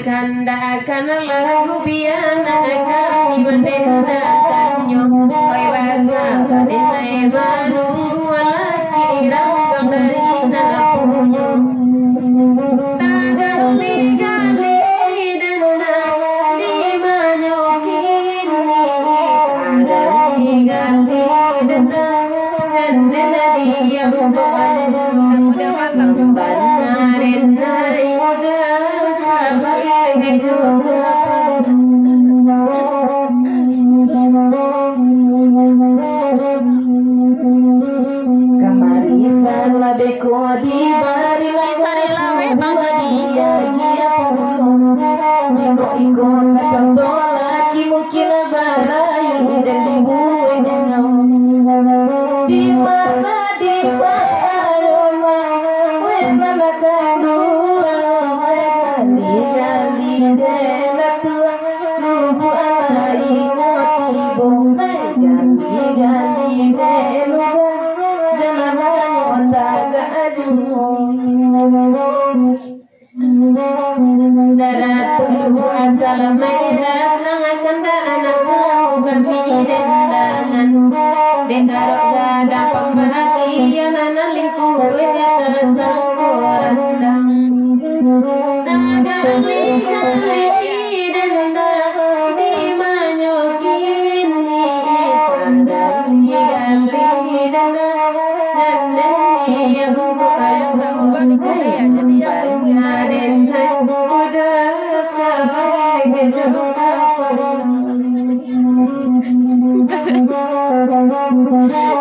Kanda akan lagu biana akan mendendakan nyo koi basa badinai manunggu laki rakam dari nana punyo tagali-gali denda di manyokin tagali-gali denda jendela diam tuanyo udah malam banarin nai udah sabar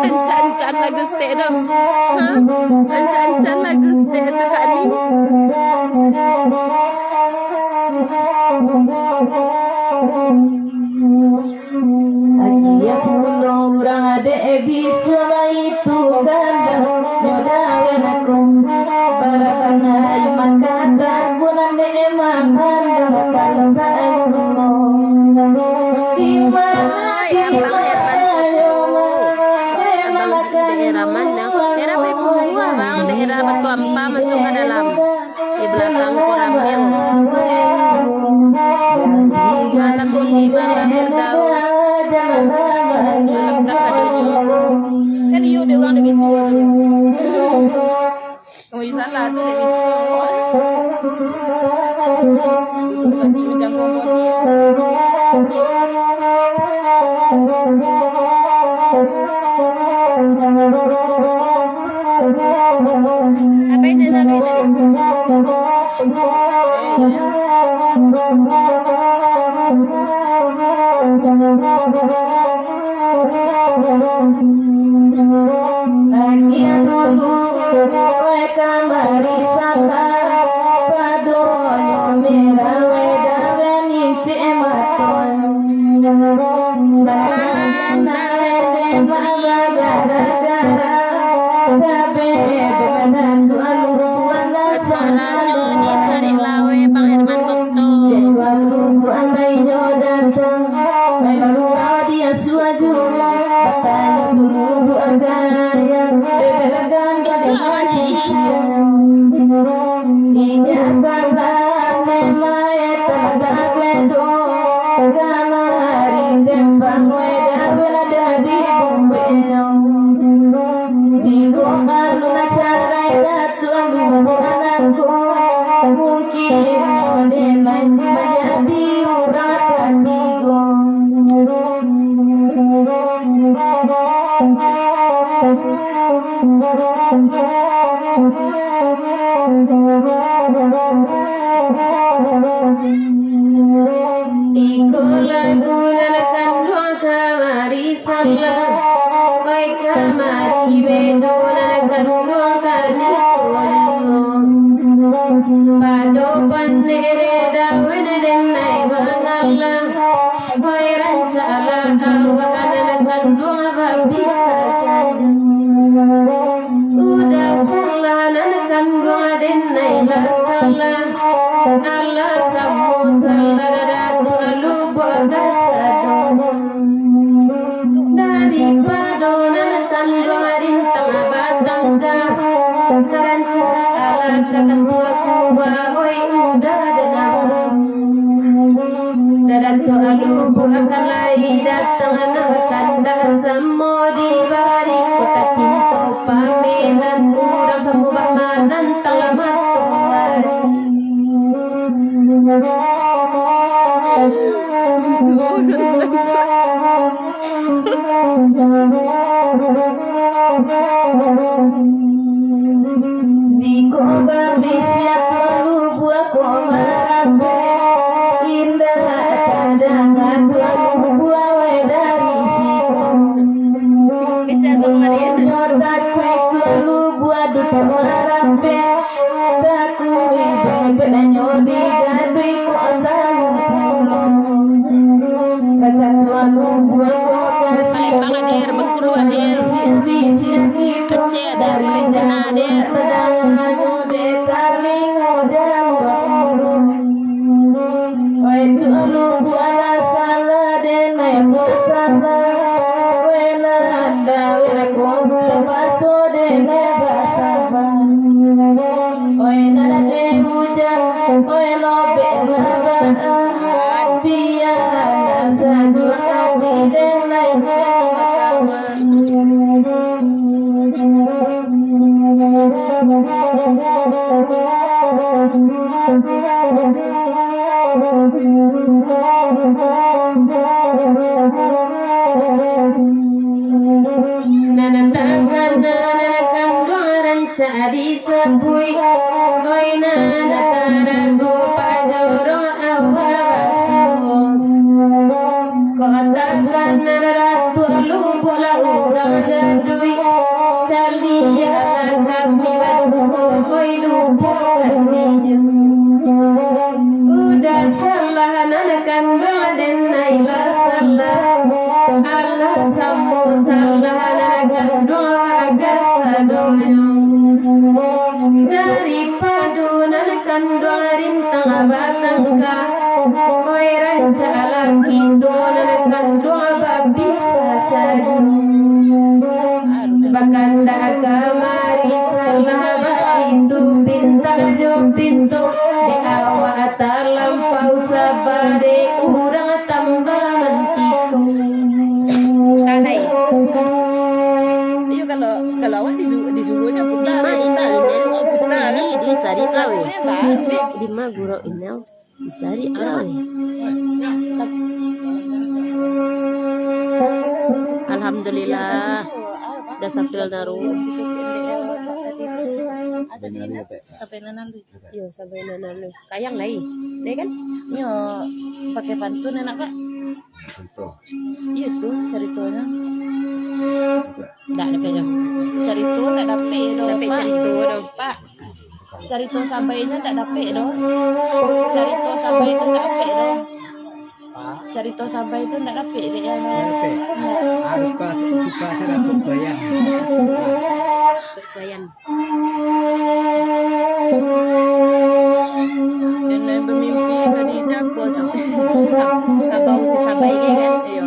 Encan-encan lagu stay tu, encan-encan lagu stay tu kak ni. Agia puno berada biswa itu kanda nyodawan aku para panai makasa punan emang pandang kalsa aku di mana daerah mana? Daerah Papua bang, daerah Batu Ampah masuk ke dalam di belakang Koramil. Malam ini malam Firdaus, malam Kasadonyo. Kan iyo dia orang lebih suar. Oh salah tu lebih suar. Sakit macam komodi. Apa ini namanya tadi? kanda samo di balik kota cinta paminan urang samubah manan talamat di ko babisya perlu buah ko marabe indah kadang tuamu buah wedari siku bisa Maria nyordat kue perlu buah duta marabe taku ibe nyodi gadui ko tahu kaca tuamu buah ko kasih banget Bengkulu adir Aceh adir Palestina adir cari sabui koina natarago pajoro awasu kota kana ratu lu bola urang gadui cali ala kami baru koi lupo kami udah salah nanakan baden naila salah Allah sammo salah nanakan doa agasa doyo daripada nanakan doa rintang abatangka koi ranca lagi do nanakan doa babisa saja bakanda kamari salah itu pinta jo pintu di awak terlampau sabare urang tambah mentiku kalai iyo kalau awak disuguhnya putih mah ini putih ini di sari awe di mah guru ini di sari awe alhamdulillah dasafil naru sampai nanalu kayang lain deh kan yo pakai pantun enak pak iya tuh ceritanya nggak ada dong cerita nggak dapet dong pak cerita sampainya nggak dapet dong cerita sampai itu nggak dapet dong cerita sampai itu nggak dapet deh ya harus suka tersuayan dan bermimpi tadi jago sampai kabau si sabai kan iya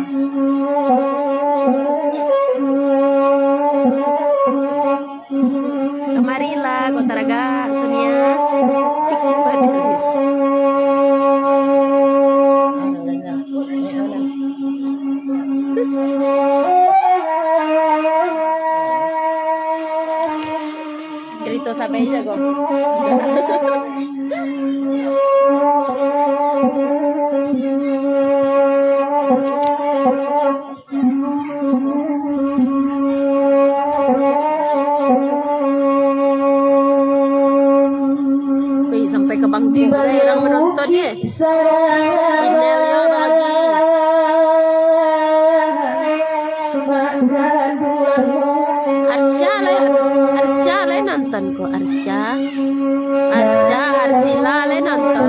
kemarilah kota raga Sonia cerita sampai jago sampai ke Bang Tim yang menonton ya. Email ya bagi. Arsya lah nonton kok Arsila lah nonton.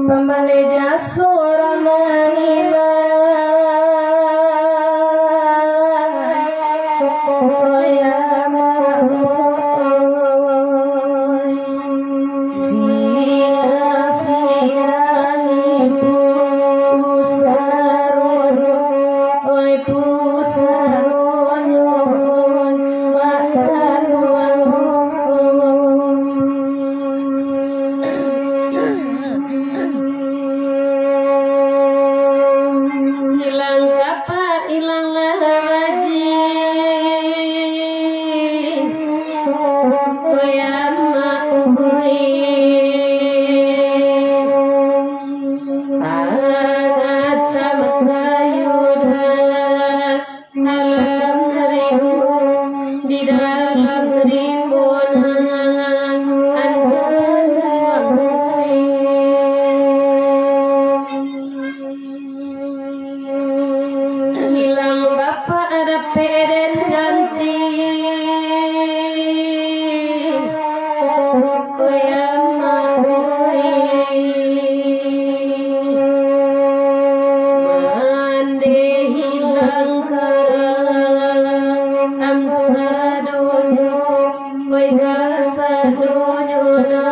Pembaleja suara menila ya di dalam rimbunan hilang bapak ada peden ganti mande hilang karang amsadonyo oi gasadonyo na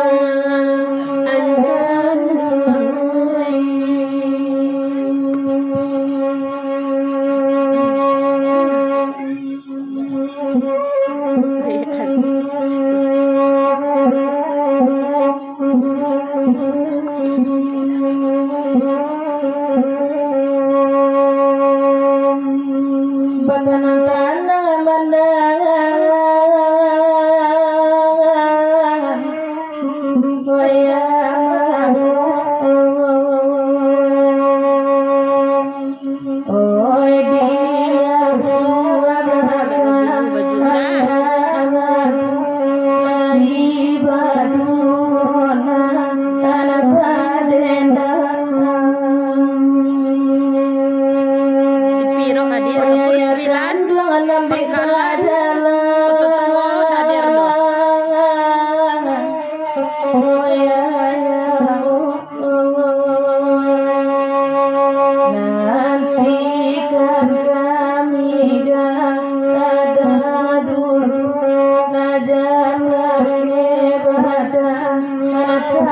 angan bakanan tanah mandang oi dia si Piro hadir umur 9 bekalan otot hadir do nantikan kami ada dulu najalan ibadah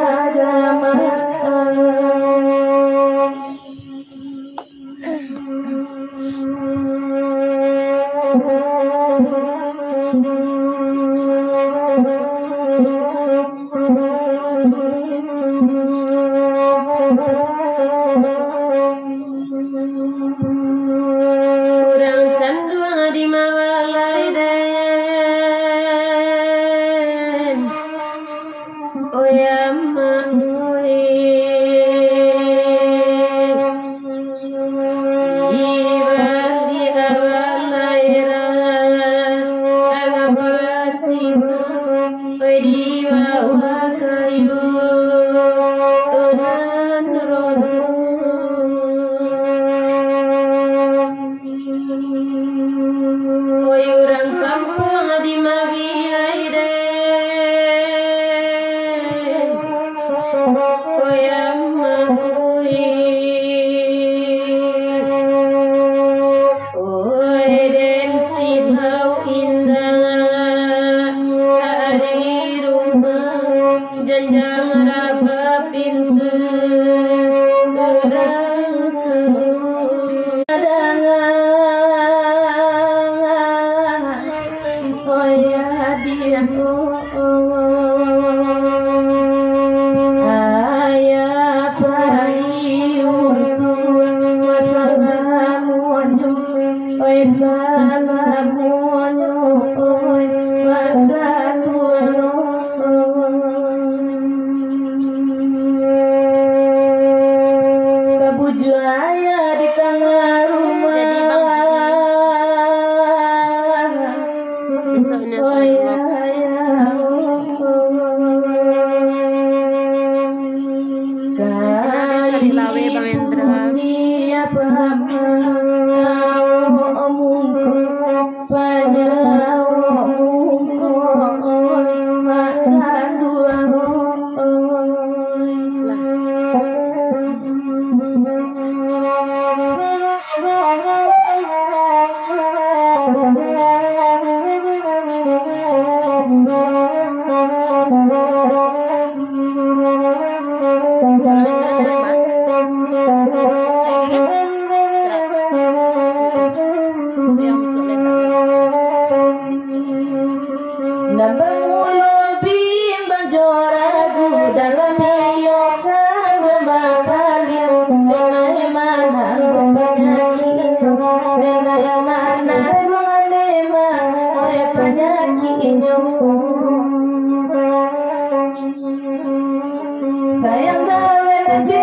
agama kurang candu di mawalai den oyama ibali awalai ra agapati oi diwa kayu udan rono oi urang kampung di mabiai den oi amma oi den silau indah di rumah janjang raba pintu orang oh ya dia ayah payung tua wassalamualaikum oi salamualaikum oi kabuju ayah di tengah rumah jadi bang besoknya saya Lawe Bang Endra sayang dalam di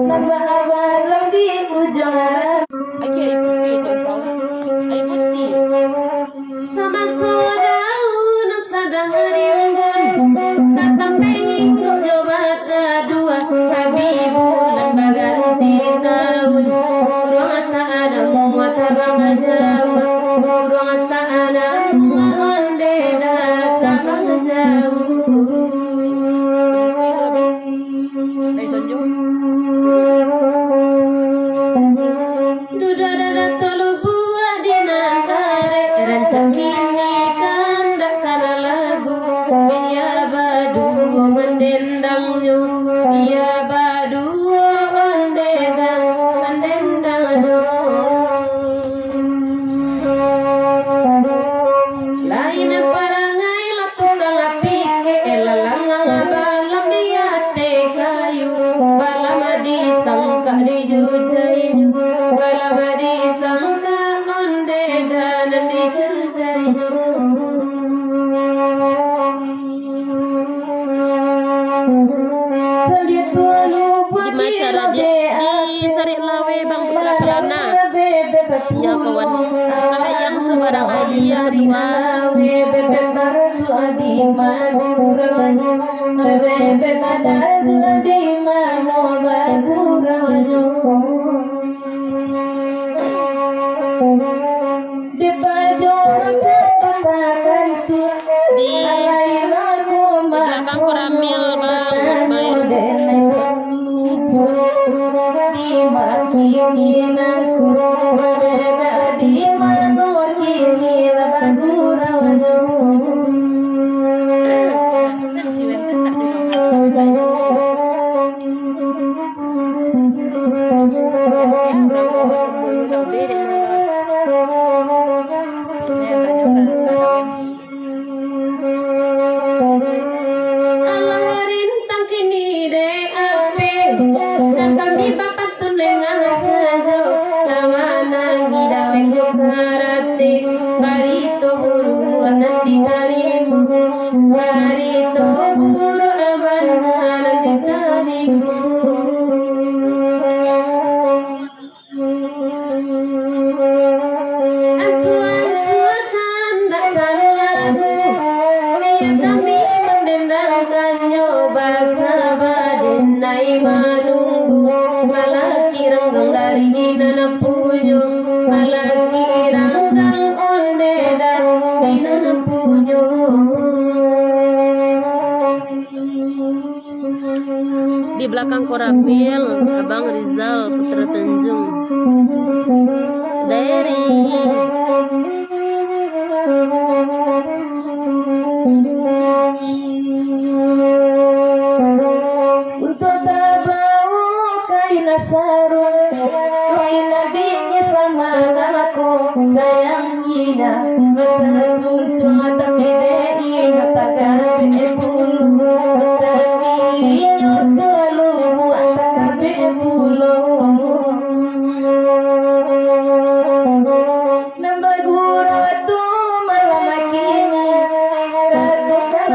nambah abalang di ujung. Ay putih, buang ta'ala onde datang jauh. Duda dada tolu buah dinangkare rancak kini kandak kana lagu biya baduo mendendangnya biya baduo ondedang mendendangnya lain parangai latukang apike lalangang balam diate kayu balam disangka dijujainya balam disangka ondedan dijujainya. Gimana cara di Sarik Lawe Bang Putra Kelana sia kawan yang sebarang ayah ketua di belakang Koramil Bang barito buru anan ditarimu barito buru anan ditarimu asuan tandakan lagu biar kami mendendangkannya bahasa badenai menunggu malaki renggang dari dinana punyo malaki renggang punya di belakang Koramil Abang Rizal Putra Tanjung dari untuk tabawu kaina sarung kaina binya sama aku sayang ina betul mata bede ina takkan bebulu tapi nyotalu buat bebulu nambah guru tu malam kini katakan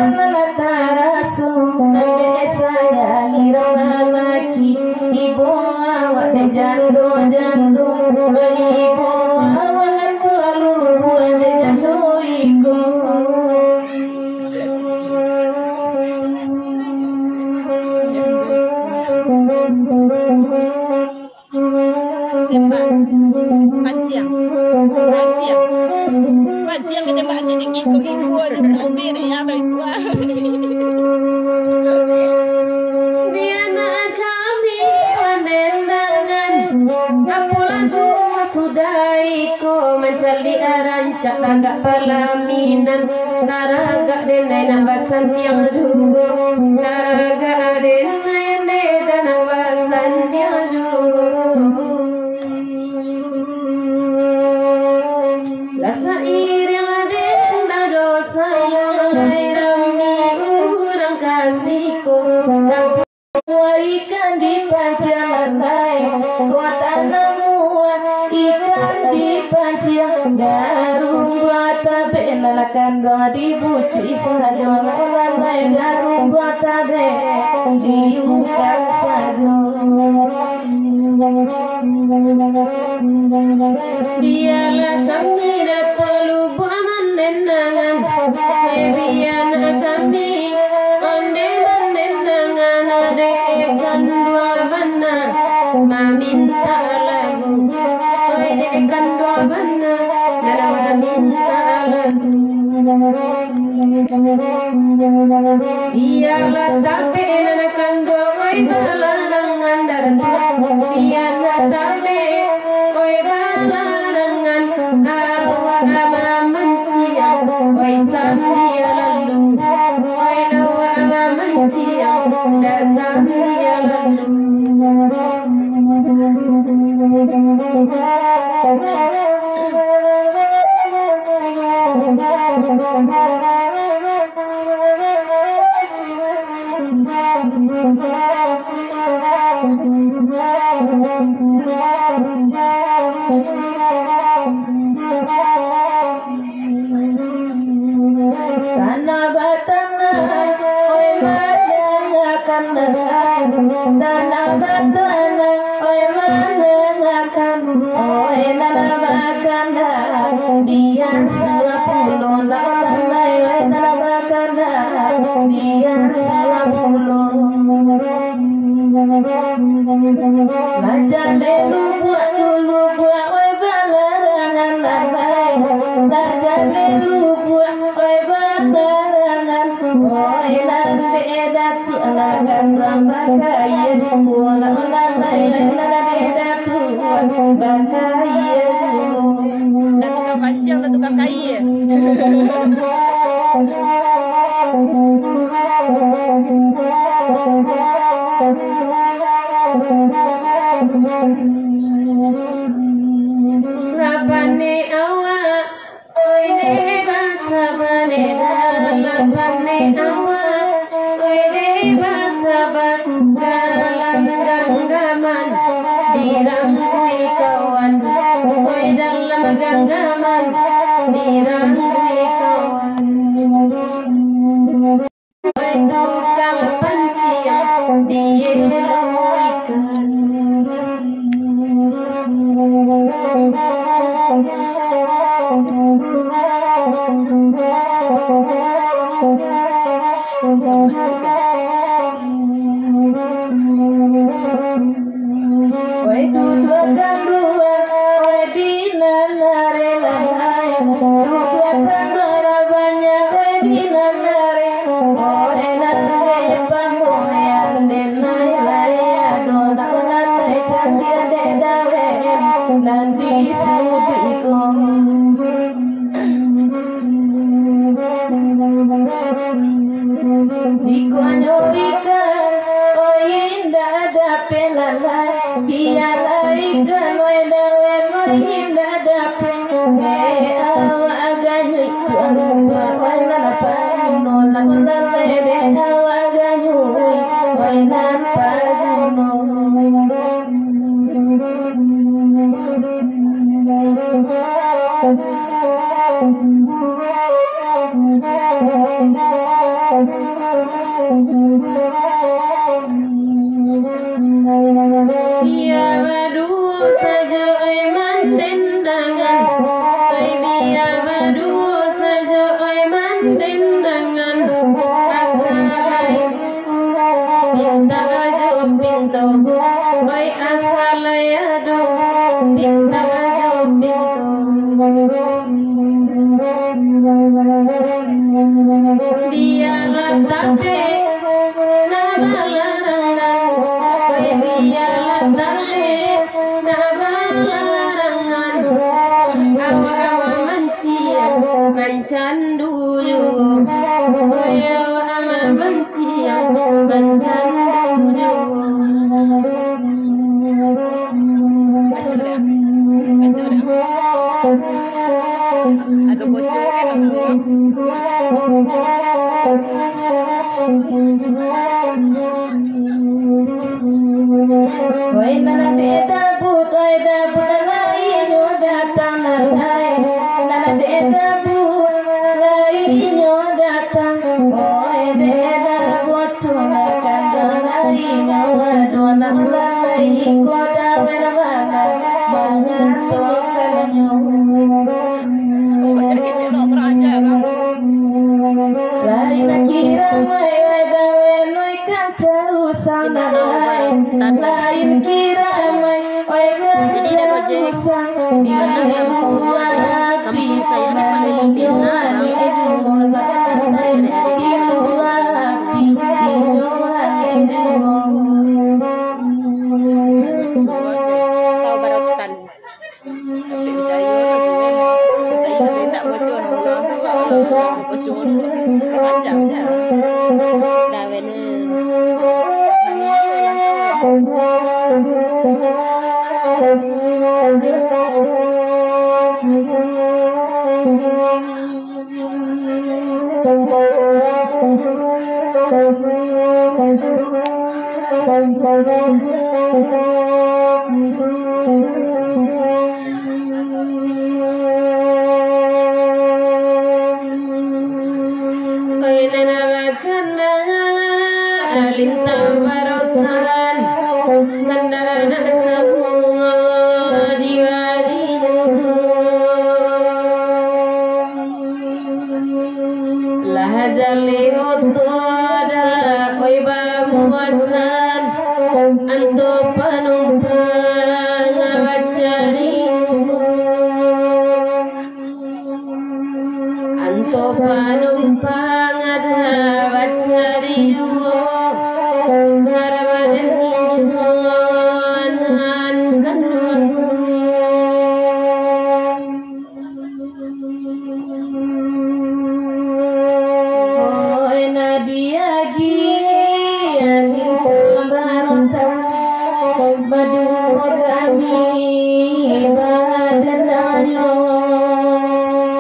tarasu nabe saya irama laki ibu awak jando jando ibu awak tualu buat jando iko Panciang kita baca di kiko aja lebih deh ya gua. Biana kami mendendangan apa lagu sasudaiku mencari rancak agak pelaminan taraga denai nabasan yang dulu taraga denai dan nabasan yang dulu lasa iri aden dajo sayang lairami urang kasihku ikan di panjang lain kuatan namuan ikan di panjang garum buat tabe lalakan doa dibucu isra jolan lain garum buat tabe diungkap saja biarlah kami datolu buaman dendangan biarlah kami onde mendendangan adekan dua bana maminta lagu dekan dua bana dalam minta lagu. Biarlah tapi nanakan doi balarangan darat. Biarlah tapi oi balarangan awak ama menciam oi samdia lalu. Oi awak ama menciam dah samdia lalu. Tanah batana, oi mendengarkan tanah batana, oi mendengarkan, oi tanah batana, dia sudah pulau lalai, oi tanah batana, dia sudah pulau. Lajar lelu buat dulu buat, oi balarangan lalai, lajar lelu buat, oi balarangan, oi nanti datu alagan bangkaya bola lalai, nanti datu bangkaya. Dah tukang pancing, dah tukang kaya. Lapane awak, oi de basa baneda. Lapane awak, oi de basa dalam genggaman dirangkui kawan. Oi dalam genggaman dirangkui kawan. Oi tukang pancing dielu ikan. Oi duduakan dua, oi dinanare lalai. Duduakan dua banyak, oi dinanare. Oi nare pamoyan denai laya dola lalai candia dedawe nanti subikong. Dikonyo ikan, oi indah ada pelalai. Biarlah ikan, oi dawen, oi indah ada pelalai. Awak ada nyuik tuan lupa, oi napa nolak lalai. Awak ada nyuik, oi napa biar berdua saja oi mendendangan, oi biar berdua saja oi mendendangan. Asalai minta aja pintu, oi asalai ado minta aja pintu. Biarlah tapi nabalarangan, oi biarlah tapi nabalarangan. Awak mencium mencandu juga, oi awak mencium mencandu juga. Aduh bocor kan oi nana beda but, oi dapur lainnya datang lalai. Nana beda but, lainnya datang. Oi beda bocor kan lainnya waduh lalai. Koda wena mana mengatokannya. Kok kecil lo kerja kan? Lain kira mai dawen oi kaca usang lain kira mai oi. Jadi dah gojek di mana kamu kampung saya di Palestina. Tahu barotan. Tapi percaya apa sih? Tak bocor orang tu, bocor macam dah. Dah benar. Lintang barotan kandana semua diwarinya lahajali otoda oi bamuatan anto panumpang awacari anto panumpang ada wacari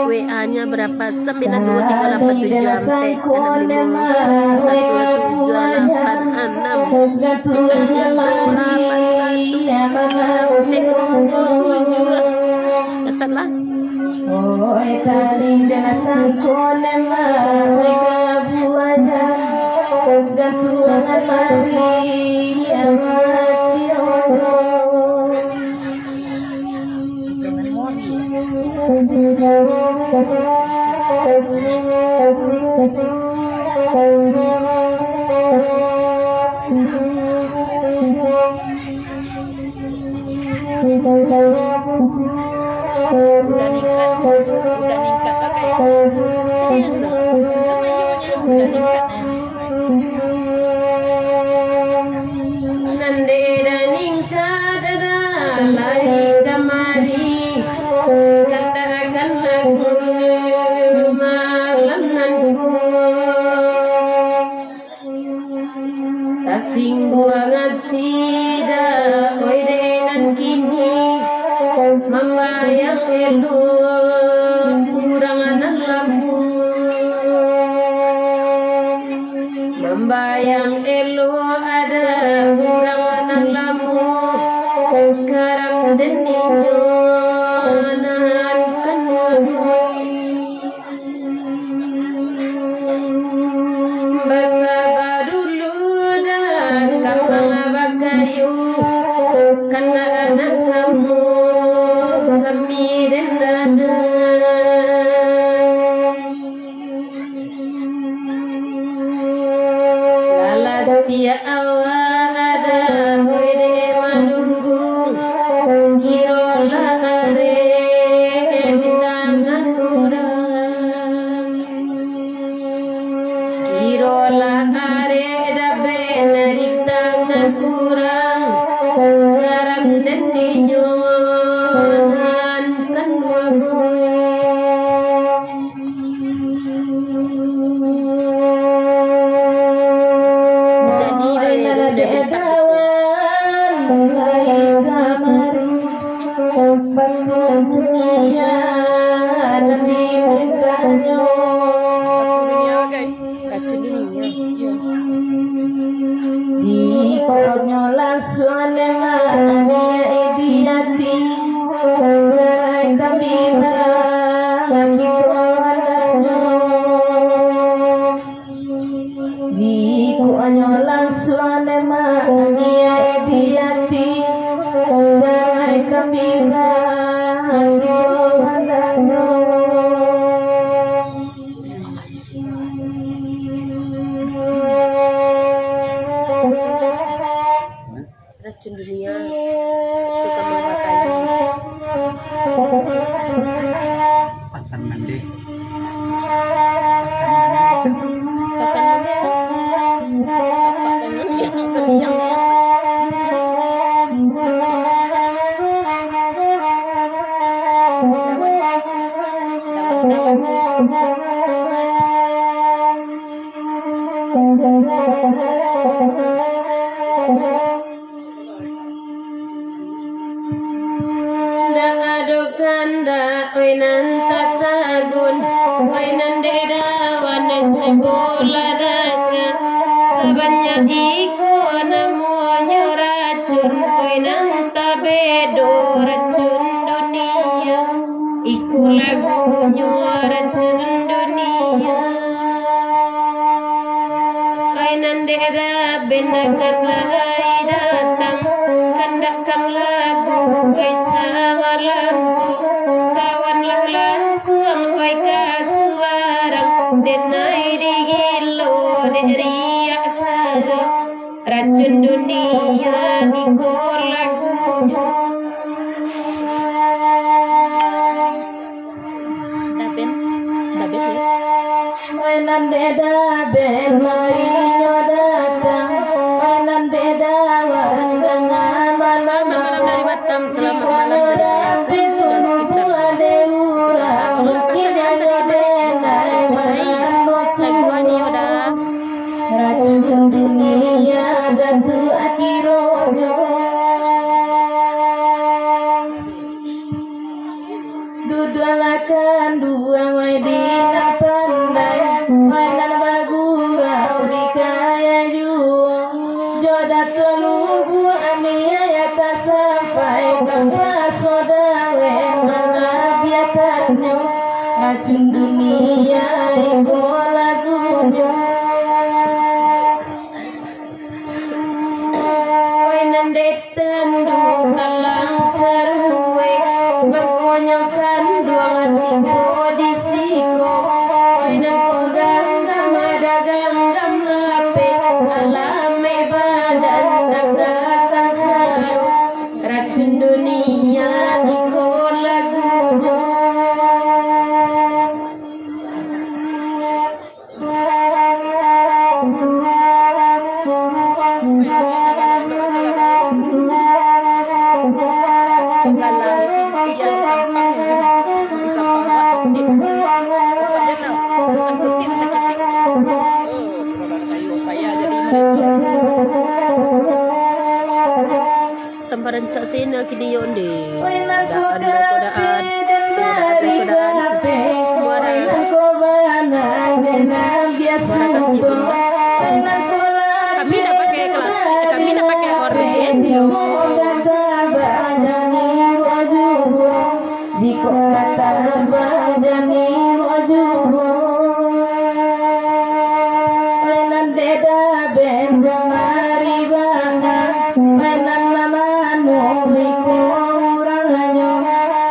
WA-nya berapa? 9238 sampai 1786 katalah. Oh, tali jelasan kolema mereka buana gantungan mari yang udah ningkat pakai serius loh, temayunya udah ningkat nande dan ningkat ada lagi kamari kandakan lagu malam nanku tasing buangat tidak oi denan kini membayang elu kurangan lampu membayang elu ada kurangan lampu karam deninyo nahan kanwagi basa badulu dah kapang abakayu karena anak samu kami dan lalat dia Pasangannya bapak dan yang kanda oinan tatagun oinan dedawan sebularanga sabanya iku namonyo racun oinan tabedo racun dunia iku lagunyo racun dunia oinan deda benakan lai datang kandakan lagu gaisa malamku kawanlah langsung oi kasuarang denai digilo deriak saja racun dunia iku lagunya Daben ya mainan deda ben lainyo datang mainan deda wandangan malam dari Batam selamat malam dari aku dan sekitar racun dunia dan tu akhiratnya dudalakan dua medina pandai mainan bagurau di kaya juo jodat selubu aniaya tak sampai tanpa sodawe mana biatannya racun dunia iku lagunya tendu talang sarue bangkonyokan dua matiku disiko oinan ko ganggam ada ganggam lape alame badan daga sangsaro racun dunia iko lagunya Temparan cak sena kini yonde daan kodaan muara kasih bunda kami nak pakai kelas kami nak pakai orden jika kata bajani wajubo mainan deda ben mari bana mainan mama no iku uranganyo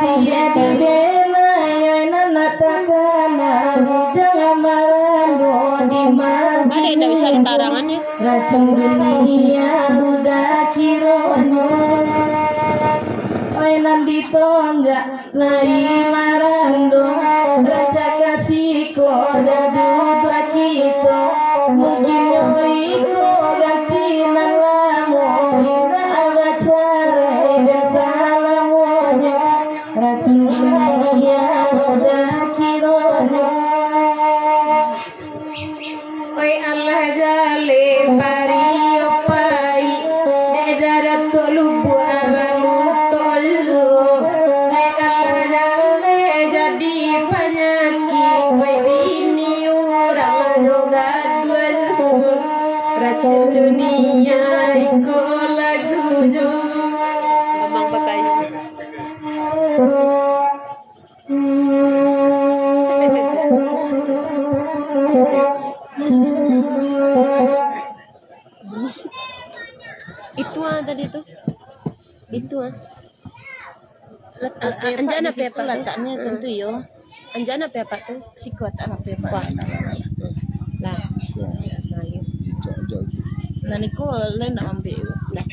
cie di dena mainan natakana jangan marando di mati ada tidak bisa ditarangannya racun dunia udah kironya mainan ditonggak lai marando raja kasih koda dua kita mungkin yoiko ganti nalamo ina abacara dan salamonya racun dunia udah kironya oi Allah jale pario pai de darat lubu abalu tolu oi Allah jale jadi penyakit oi bini orang juga dua racun dunia iku lagunya ngomong pakai itu tadi tuh itu anjana apa letaknya tentu yo anjana apa tuh sikot anak apa lah nah niku lain nak ambil lah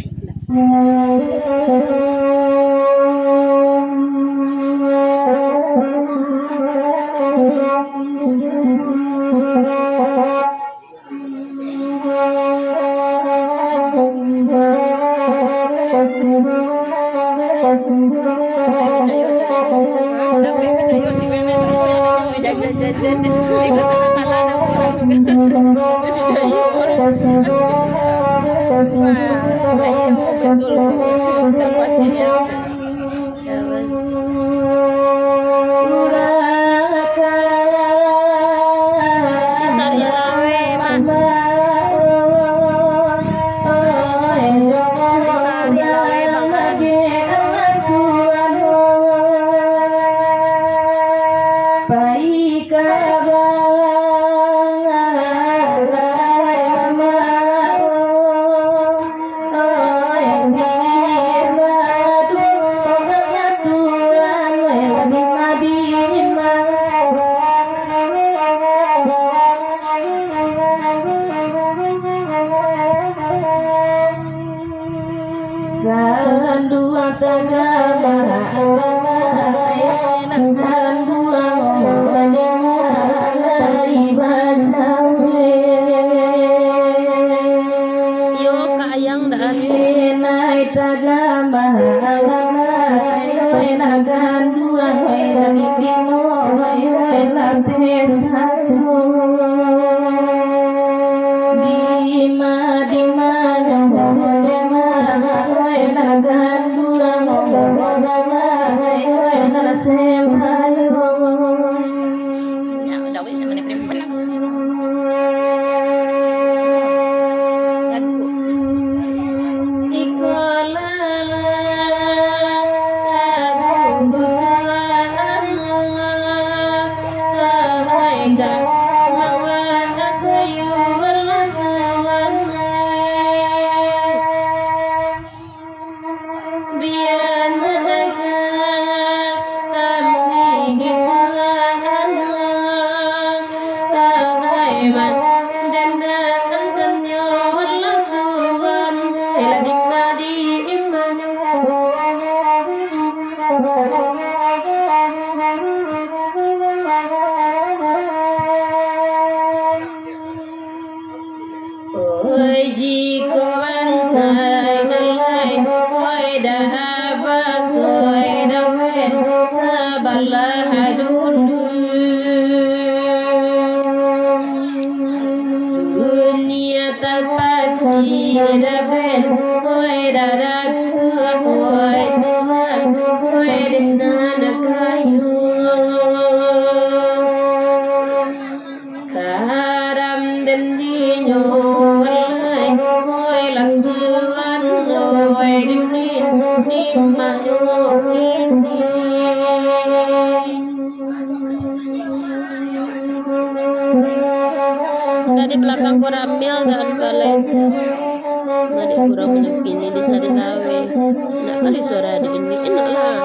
jadi ikut salah-salah ada orang juga. Saya orang wah, lain betul dapatnya. Terus Sari lawe mah. Sari lawe makan. Di belakang koramil dan balen mari kurang ini di sari tawe nak kali suara di ini enak lah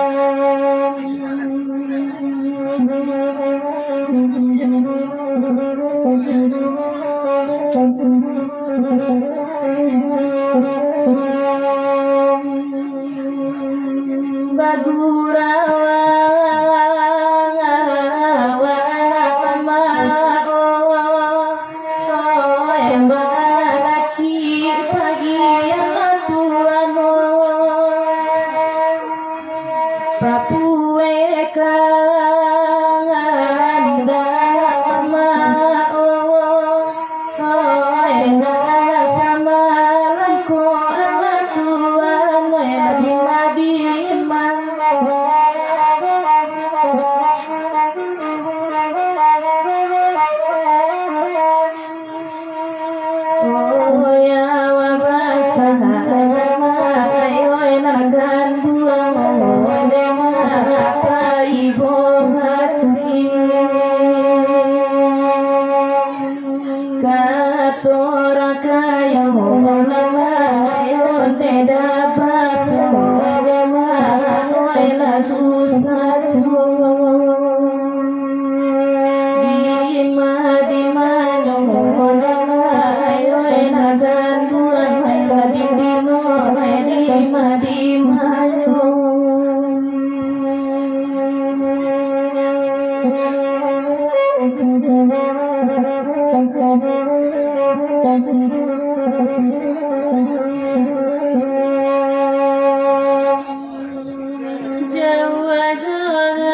Jawa Jawa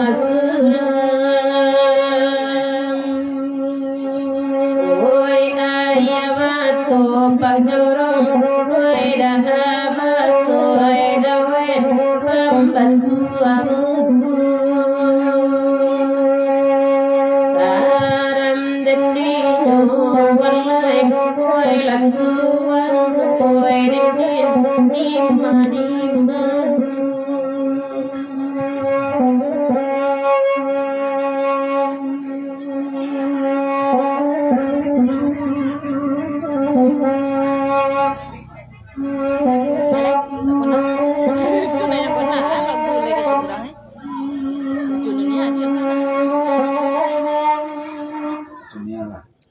Oi ayamato pajorong, oi dah basoi dawen pembasuamu. Karam dendino walai, oi lantuan, oi dendin dimani.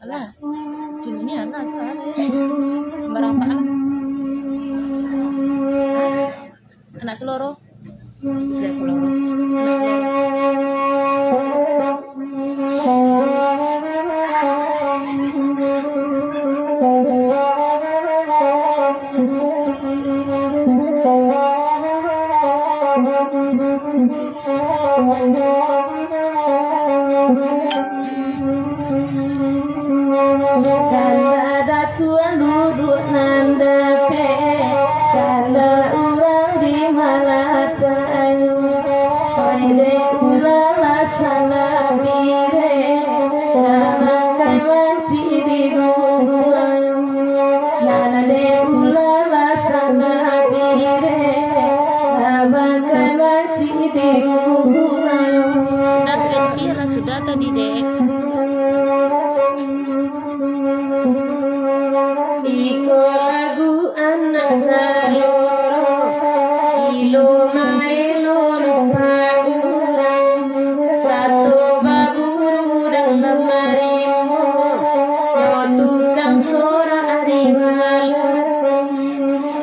Alah, cuma ini anak tuh berapa anak? Anak seloro, anak seloro, anak seloro. Kanda datuan duduk nanda pe, kanda urang di malatayu, oide ulala sana bire, nama kai manci di gunung, nana de ulala sana bire, nama kai manci di gunung. Dah selesai sudah tadi dek. Iko lagu anak saloro, ilo maelo lupa urang, satu baburu dalam marimu, nyawa tukang sora di malakam,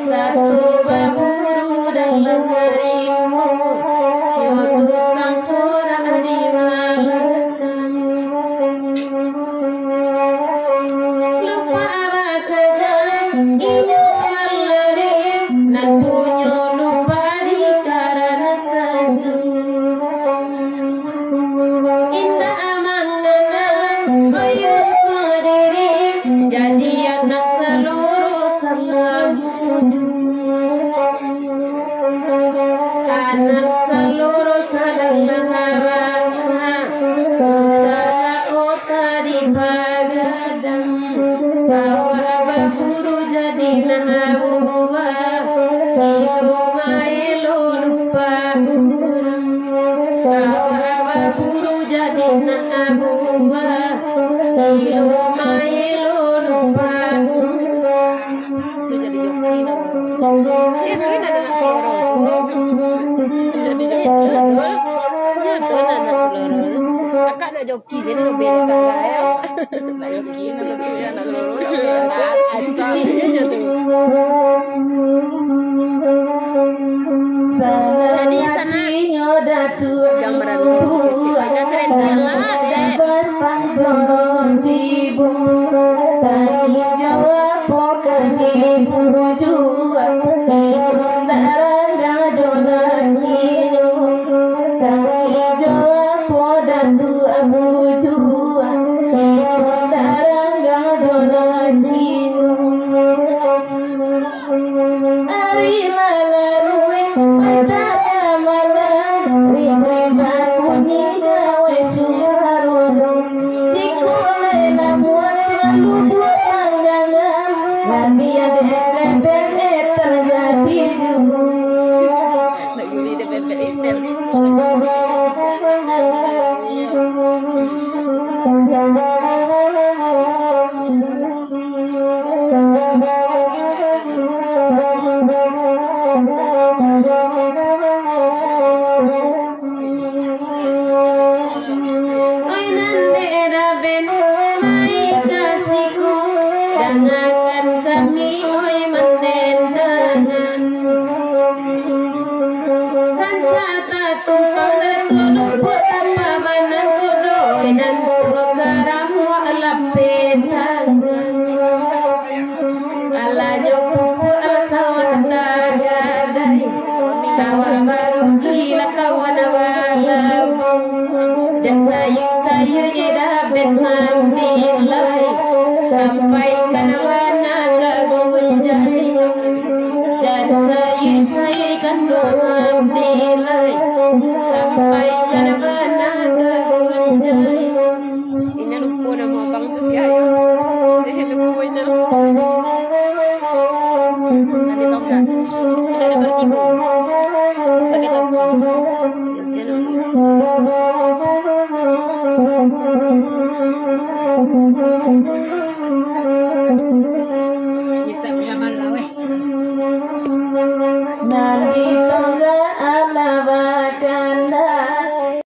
satu baburu dalam marimu, nyawa tukang sora di malakam. Lupa inyo malari nan punyo lupa di karana saju indah amangana mayut diri jadi anak seluruh salamuju anak seluruh sadang usala ota di bagadang bawa baburu jadi nabuwa ilo maelo lupa urang bawa baburu jadi nabuwa ilo maelo lupa urang. Itu jadi joki namanya. Itu kan anak seloro tuh. Jadi joki betul. Nyata anak seloro tuh. Kakak nak joki jadi lo beda kakak ya. Nak joki nak tuh ya anak seloro. Kecilnya tuh. Jadi sana gambaran kecil. Ada serentian lah deh. Tani jawab pokani bujua, darah jonan kino. Tani jawab podandu bujua, darah jonan kino. Ari malarui mata amalan, ribu bakunyi dawe suharono. Dikolai lamuat selalu buat pandangan, nabi ada bebek terjadi juga. Lagi ada bebek itel ni. Jangankan kami oi mendendangan Rancata tumpang dan tuluput tanpa banan kudoi dan kugaram wa'lap petangan Ala jokuku ala sawah tagadai Kawah baru gila kawan awalabung dan sayu-sayu ida ben mambilai sampai kanawana kagunjai dan sayu-sayu kan mambilai sampai kanawana